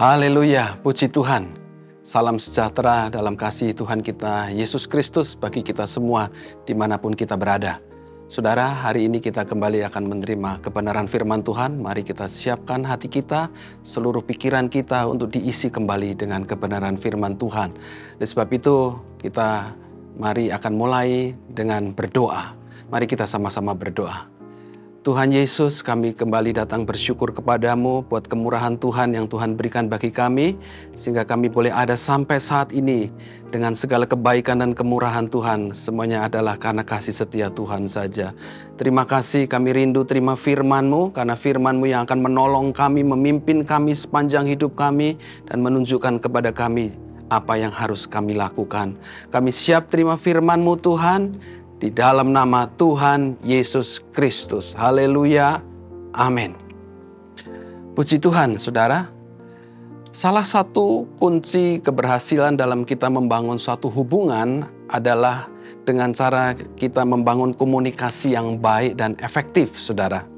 Haleluya, puji Tuhan. Salam sejahtera dalam kasih Tuhan kita Yesus Kristus bagi kita semua dimanapun kita berada. Saudara, hari ini kita kembali akan menerima kebenaran firman Tuhan. Mari kita siapkan hati kita, seluruh pikiran kita untuk diisi kembali dengan kebenaran firman Tuhan. Oleh sebab itu, kita mari akan mulai dengan berdoa. Mari kita sama-sama berdoa. Tuhan Yesus, kami kembali datang bersyukur kepadamu buat kemurahan Tuhan yang Tuhan berikan bagi kami, sehingga kami boleh ada sampai saat ini dengan segala kebaikan dan kemurahan Tuhan. Semuanya adalah karena kasih setia Tuhan saja. Terima kasih, kami rindu terima firman-Mu, karena firman-Mu yang akan menolong kami, memimpin kami sepanjang hidup kami, dan menunjukkan kepada kami apa yang harus kami lakukan. Kami siap terima firman-Mu Tuhan, di dalam nama Tuhan Yesus Kristus. Haleluya. Amin. Puji Tuhan, saudara. Salah satu kunci keberhasilan dalam kita membangun suatu hubungan adalah dengan cara kita membangun komunikasi yang baik dan efektif, saudara.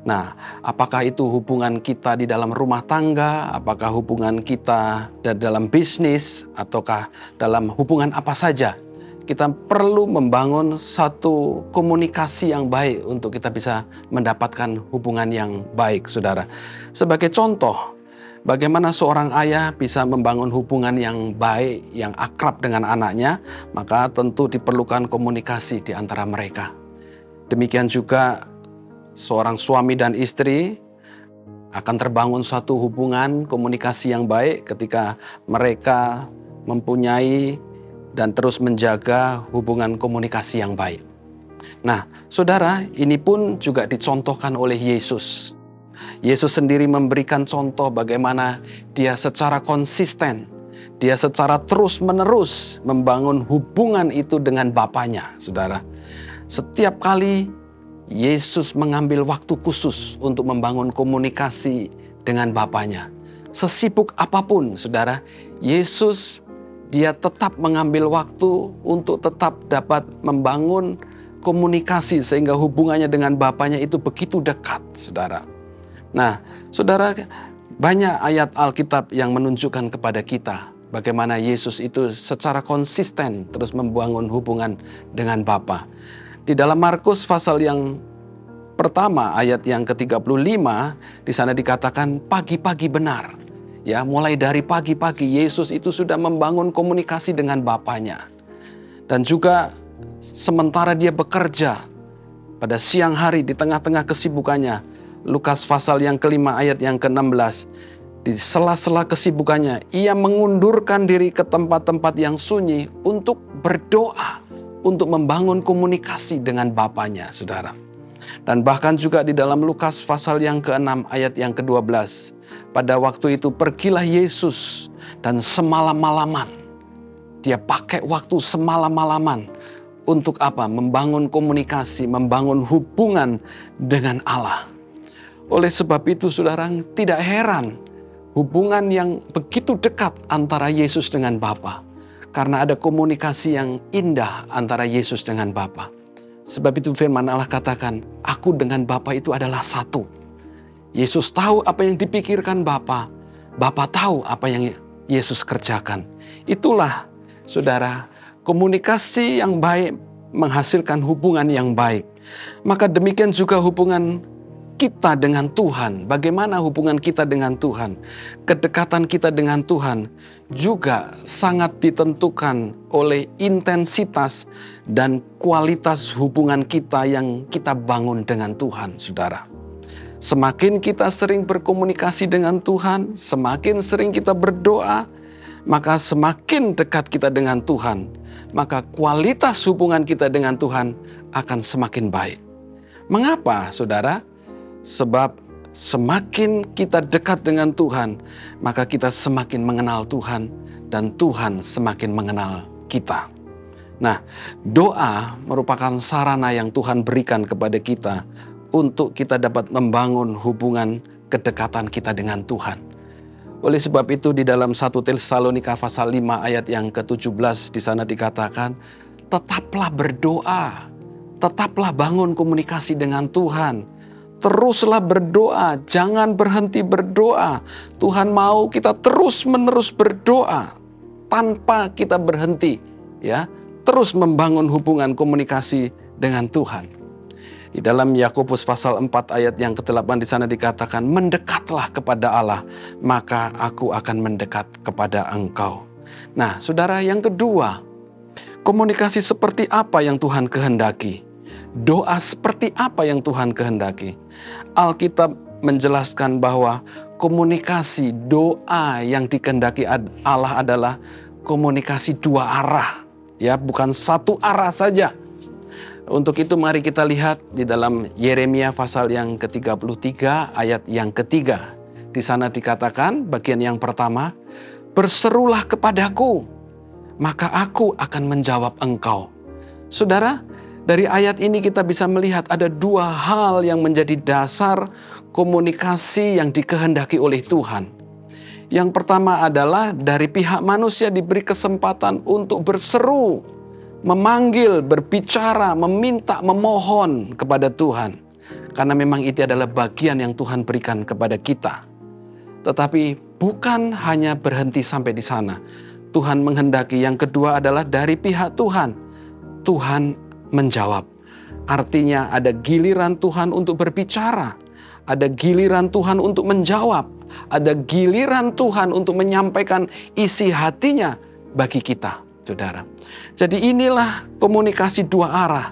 Nah, apakah itu hubungan kita di dalam rumah tangga, apakah hubungan kita dalam bisnis, ataukah dalam hubungan apa saja? Kita perlu membangun satu komunikasi yang baik untuk kita bisa mendapatkan hubungan yang baik, saudara. Sebagai contoh, bagaimana seorang ayah bisa membangun hubungan yang baik, yang akrab dengan anaknya, maka tentu diperlukan komunikasi di antara mereka. Demikian juga seorang suami dan istri akan terbangun suatu hubungan komunikasi yang baik ketika mereka mempunyai dan terus menjaga hubungan komunikasi yang baik. Nah, saudara, ini pun juga dicontohkan oleh Yesus. Yesus sendiri memberikan contoh bagaimana dia secara konsisten, dia secara terus-menerus membangun hubungan itu dengan Bapanya, saudara. Setiap kali Yesus mengambil waktu khusus untuk membangun komunikasi dengan Bapanya. Sesibuk apapun, saudara, Yesus dia tetap mengambil waktu untuk tetap dapat membangun komunikasi sehingga hubungannya dengan Bapanya itu begitu dekat, saudara. Nah, saudara, banyak ayat Alkitab yang menunjukkan kepada kita bagaimana Yesus itu secara konsisten terus membangun hubungan dengan Bapa. Di dalam Markus pasal yang pertama ayat yang ke-35, di sana dikatakan pagi-pagi benar. Ya, mulai dari pagi-pagi Yesus itu sudah membangun komunikasi dengan Bapanya. Dan juga sementara dia bekerja pada siang hari di tengah-tengah kesibukannya. Lukas pasal yang kelima ayat yang ke-16. Di sela-sela kesibukannya, ia mengundurkan diri ke tempat-tempat yang sunyi untuk berdoa, untuk membangun komunikasi dengan Bapanya, saudara. Dan bahkan juga di dalam Lukas pasal yang ke-6 ayat yang ke-12. Pada waktu itu pergilah Yesus dan semalam-malaman. Dia pakai waktu semalam-malaman untuk apa? Membangun komunikasi, membangun hubungan dengan Allah. Oleh sebab itu saudara, tidak heran hubungan yang begitu dekat antara Yesus dengan Bapa. Karena ada komunikasi yang indah antara Yesus dengan Bapa. Sebab itu firman Allah katakan, aku dengan Bapa itu adalah satu. Yesus tahu apa yang dipikirkan Bapa. Bapa tahu apa yang Yesus kerjakan. Itulah, saudara, komunikasi yang baik menghasilkan hubungan yang baik. Maka demikian juga hubungan kita dengan Tuhan. Bagaimana hubungan kita dengan Tuhan? Kedekatan kita dengan Tuhan juga sangat ditentukan oleh intensitas dan kualitas hubungan kita yang kita bangun dengan Tuhan, saudara. Semakin kita sering berkomunikasi dengan Tuhan, semakin sering kita berdoa, maka semakin dekat kita dengan Tuhan. Maka kualitas hubungan kita dengan Tuhan akan semakin baik. Mengapa, saudara? Sebab semakin kita dekat dengan Tuhan, maka kita semakin mengenal Tuhan dan Tuhan semakin mengenal kita. Nah, doa merupakan sarana yang Tuhan berikan kepada kita untuk kita dapat membangun hubungan kedekatan kita dengan Tuhan. Oleh sebab itu di dalam 1 Tesalonika pasal 5 ayat yang ke-17 di sana dikatakan, tetaplah berdoa, tetaplah bangun komunikasi dengan Tuhan, teruslah berdoa, jangan berhenti berdoa. Tuhan mau kita terus-menerus berdoa tanpa kita berhenti, ya. Terus membangun hubungan komunikasi dengan Tuhan. Di dalam Yakobus pasal 4 ayat yang ke-8 di sana dikatakan, mendekatlah kepada Allah, maka aku akan mendekat kepada engkau. Nah, saudara, yang kedua, komunikasi seperti apa yang Tuhan kehendaki? Doa seperti apa yang Tuhan kehendaki? Alkitab menjelaskan bahwa komunikasi doa yang dikehendaki Allah adalah komunikasi dua arah, ya, bukan satu arah saja. Untuk itu mari kita lihat di dalam Yeremia pasal yang ke-33 ayat yang ketiga. Di sana dikatakan bagian yang pertama, berserulah kepadaku, maka aku akan menjawab engkau. Saudara, dari ayat ini kita bisa melihat ada dua hal yang menjadi dasar komunikasi yang dikehendaki oleh Tuhan. Yang pertama adalah dari pihak manusia diberi kesempatan untuk berseru, memanggil, berbicara, meminta, memohon kepada Tuhan. Karena memang itu adalah bagian yang Tuhan berikan kepada kita. Tetapi bukan hanya berhenti sampai di sana. Tuhan menghendaki yang kedua adalah dari pihak Tuhan. Tuhan menjawab. Artinya ada giliran Tuhan untuk berbicara. Ada giliran Tuhan untuk menjawab. Ada giliran Tuhan untuk menyampaikan isi hatinya bagi kita, saudara. Jadi inilah komunikasi dua arah.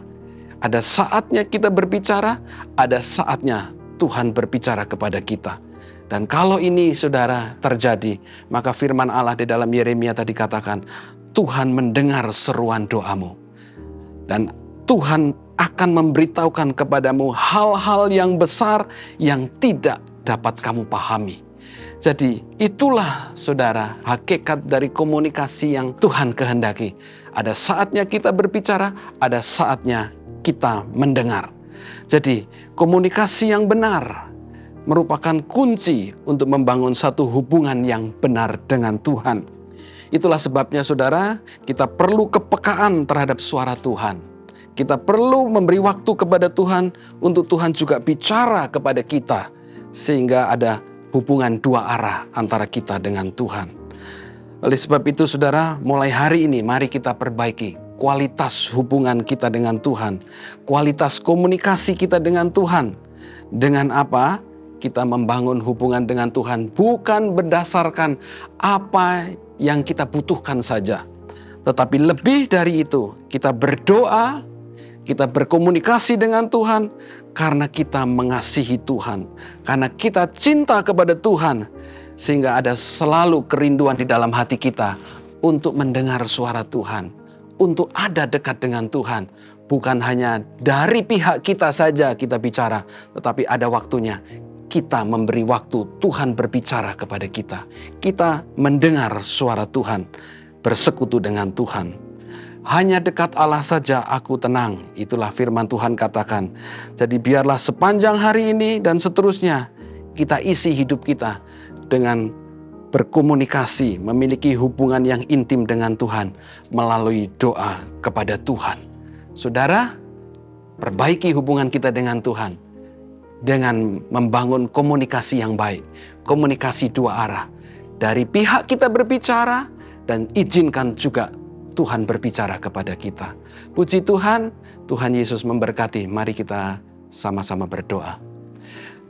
Ada saatnya kita berbicara, ada saatnya Tuhan berbicara kepada kita. Dan kalau ini, saudara, terjadi, maka firman Allah di dalam Yeremia tadi katakan, Tuhan mendengar seruan doamu. Dan Tuhan akan memberitahukan kepadamu hal-hal yang besar yang tidak dapat kamu pahami. Jadi itulah, saudara, hakikat dari komunikasi yang Tuhan kehendaki. Ada saatnya kita berbicara, ada saatnya kita mendengar. Jadi komunikasi yang benar merupakan kunci untuk membangun satu hubungan yang benar dengan Tuhan. Itulah sebabnya, saudara, kita perlu kepekaan terhadap suara Tuhan. Kita perlu memberi waktu kepada Tuhan untuk Tuhan juga bicara kepada kita. Sehingga ada hubungan dua arah antara kita dengan Tuhan. Oleh sebab itu, saudara, mulai hari ini mari kita perbaiki kualitas hubungan kita dengan Tuhan. Kualitas komunikasi kita dengan Tuhan. Dengan apa? Kita membangun hubungan dengan Tuhan bukan berdasarkan apa yang kita butuhkan saja. Tetapi lebih dari itu, kita berdoa, kita berkomunikasi dengan Tuhan karena kita mengasihi Tuhan. Karena kita cinta kepada Tuhan. Sehingga ada selalu kerinduan di dalam hati kita untuk mendengar suara Tuhan. Untuk ada dekat dengan Tuhan. Bukan hanya dari pihak kita saja kita bicara. Tetapi ada waktunya kita memberi waktu Tuhan berbicara kepada kita. Kita mendengar suara Tuhan. Bersekutu dengan Tuhan. Hanya dekat Allah saja aku tenang. Itulah firman Tuhan katakan. Jadi biarlah sepanjang hari ini dan seterusnya kita isi hidup kita dengan berkomunikasi, memiliki hubungan yang intim dengan Tuhan melalui doa kepada Tuhan. Saudara, perbaiki hubungan kita dengan Tuhan dengan membangun komunikasi yang baik, komunikasi dua arah. Dari pihak kita berbicara dan izinkan juga Tuhan berbicara kepada kita. Puji Tuhan, Tuhan Yesus memberkati. Mari kita sama-sama berdoa.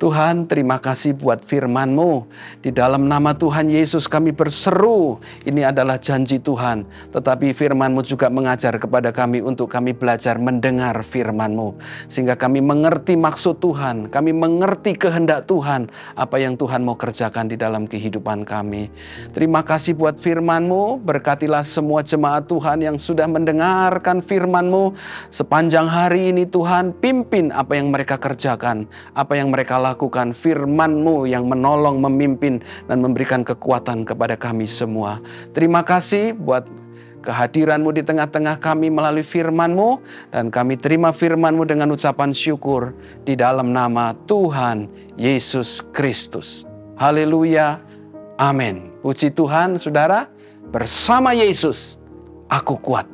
Tuhan, terima kasih buat firman-Mu. Di dalam nama Tuhan Yesus kami berseru. Ini adalah janji Tuhan. Tetapi firman-Mu juga mengajar kepada kami untuk kami belajar mendengar firman-Mu. Sehingga kami mengerti maksud Tuhan. Kami mengerti kehendak Tuhan. Apa yang Tuhan mau kerjakan di dalam kehidupan kami. Terima kasih buat firman-Mu. Berkatilah semua jemaat Tuhan yang sudah mendengarkan firman-Mu. Sepanjang hari ini Tuhan, pimpin apa yang mereka kerjakan. Apa yang mereka lakukan, firman-Mu yang menolong, memimpin, dan memberikan kekuatan kepada kami semua. Terima kasih buat kehadiran-Mu di tengah-tengah kami melalui firman-Mu, dan kami terima firman-Mu dengan ucapan syukur di dalam nama Tuhan Yesus Kristus. Haleluya, amin. Puji Tuhan, saudara, bersama Yesus aku kuat.